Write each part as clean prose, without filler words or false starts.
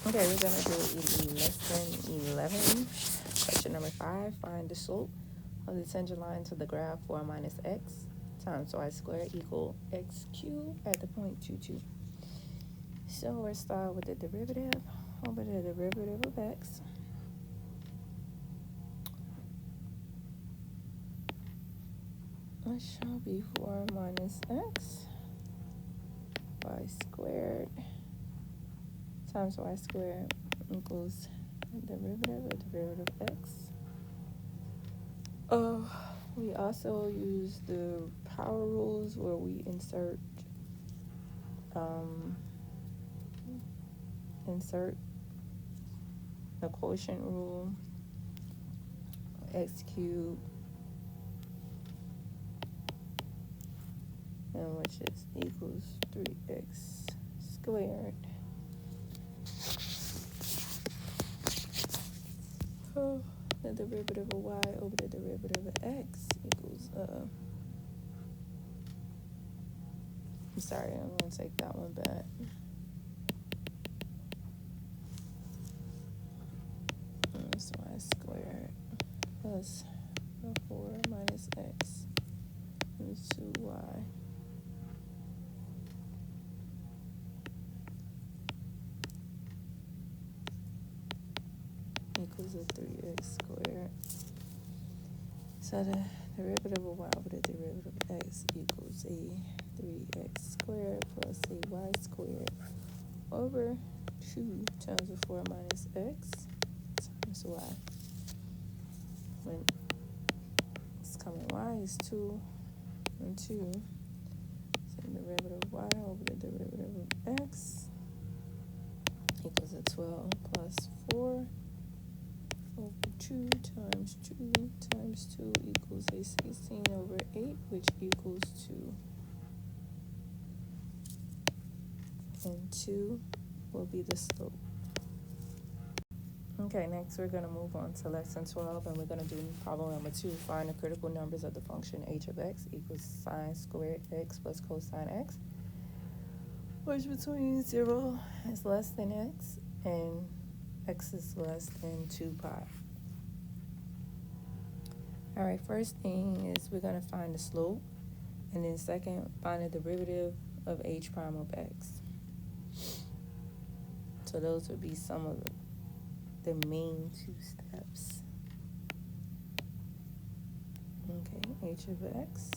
Okay, we're gonna do lesson 11. Question number 5. Find the slope of the tangent line to the graph 4 minus x times y squared equal x cubed at the point 2, 2. So we'll start with the derivative over the derivative of x. It shall be 4 minus x y squared times y squared equals derivative of derivative of x. We also use the power rules where we insert the quotient rule, x cubed, and which is equals 3x squared. The derivative of y over the derivative of x equals, I'm sorry, I'm going to take that one back. It's y squared plus 4 minus x is 2y equals a 3x squared. So the derivative of y over the derivative of x equals a 3x squared plus a y squared over 2 times the 4 minus x times y. When it's coming y is 2 and 2. So the derivative of y over the derivative of x equals a 12 plus 4 over 2 times 2 times 2 equals a 16 over 8, which equals 2. And 2 will be the slope. Okay, next we're going to move on to lesson 12, and we're going to do problem number 2. Find the critical numbers of the function h of x equals sine squared x plus cosine x, which between 0 is less than x and x is less than 2 pi. All right, first thing is we're going to find the slope, and then second, find the derivative of h prime of x. So those would be some of the main 2 steps. Okay, h of x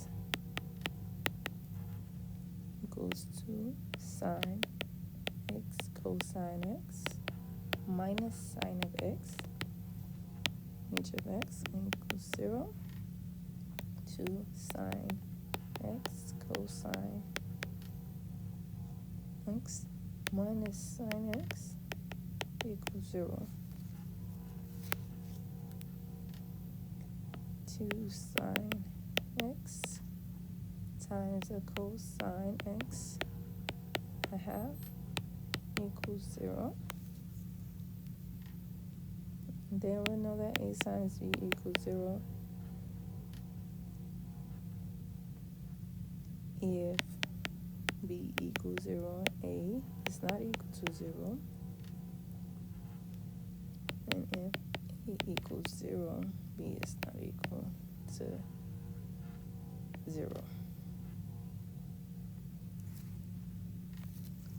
equals to sine x cosine x minus sine of x. H of x equals 0 to sine x cosine x minus sine x equals 0 to sine x times a cosine x a half equals 0. And then we know that a times b equals 0 if b equals 0, a is not equal to 0. And if a equals 0, b is not equal to 0.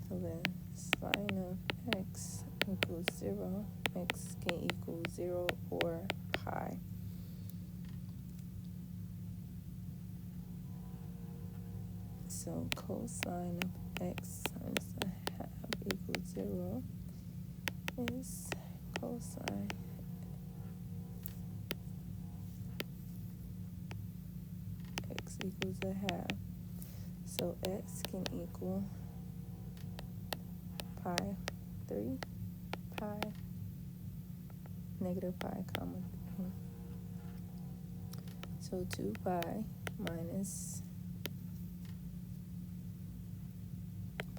So then sine of x equals 0. X can equal 0 or pi. So cosine of x times a half equals 0 is cosine x equals a half. So x can equal pi 3, pi, negative pi, comma 3. So 2 pi minus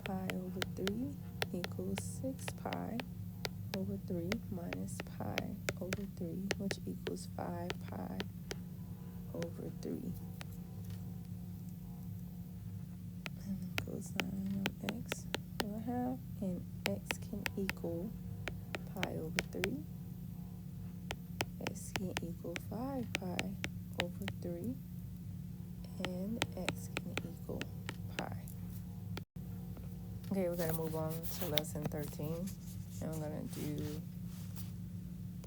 pi over 3 equals 6 pi over 3 minus pi over 3, which equals 5 pi over 3. And then cosine of x will have, and x can equal pi over 3. X can equal 5 pi over 3. And x can equal pi. Okay, we're going to move on to lesson 13. And we're going to do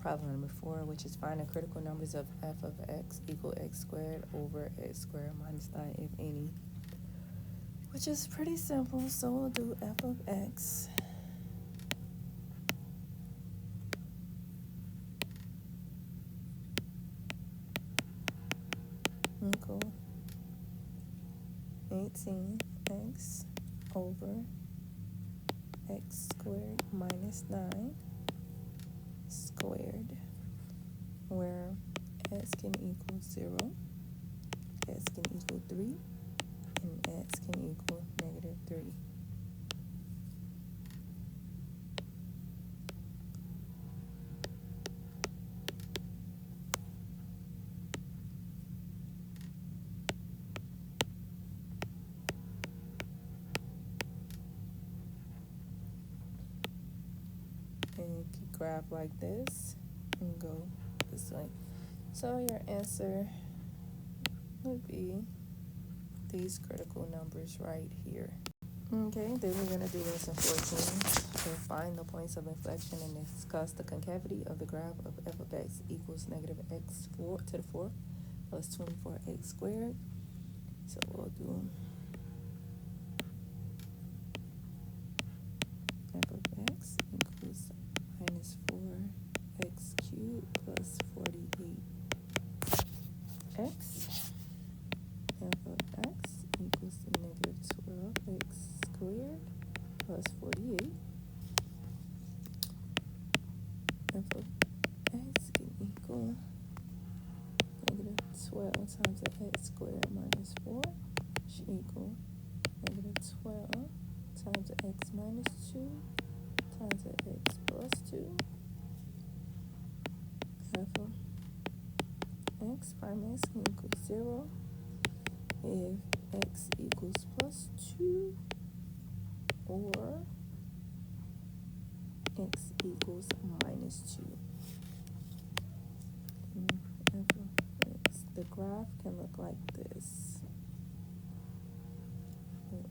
problem number 4, which is find the critical numbers of f of x equal x squared over x squared minus 9, if any. Which is pretty simple, so we'll do f of x equal 18x over x squared minus 9 squared, where x can equal 0, x can equal 3, and x can equal negative 3. And you can graph like this and go this way. So your answer would be these critical numbers right here. Okay, then we're going to do lesson 14. To find the points of inflection and discuss the concavity of the graph of f of x equals negative x4 to the 4th plus 24x squared. So we'll do f of x equals minus 4x cubed plus 48x. F of x equals to negative 12x squared plus 48. F of x can equal negative 12 times the x squared minus 4, which equal negative 12 times the x minus 2 times the x plus 2. F of x prime x can equal 0 if x equals plus 2 or x equals minus 2. And f of x, the graph can look like this.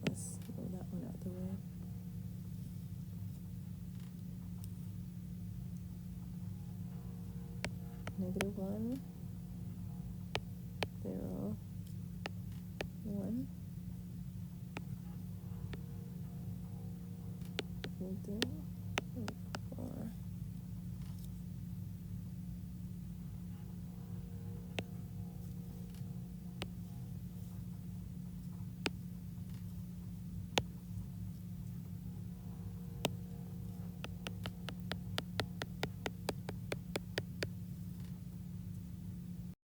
Let's move that one out the way. Negative 1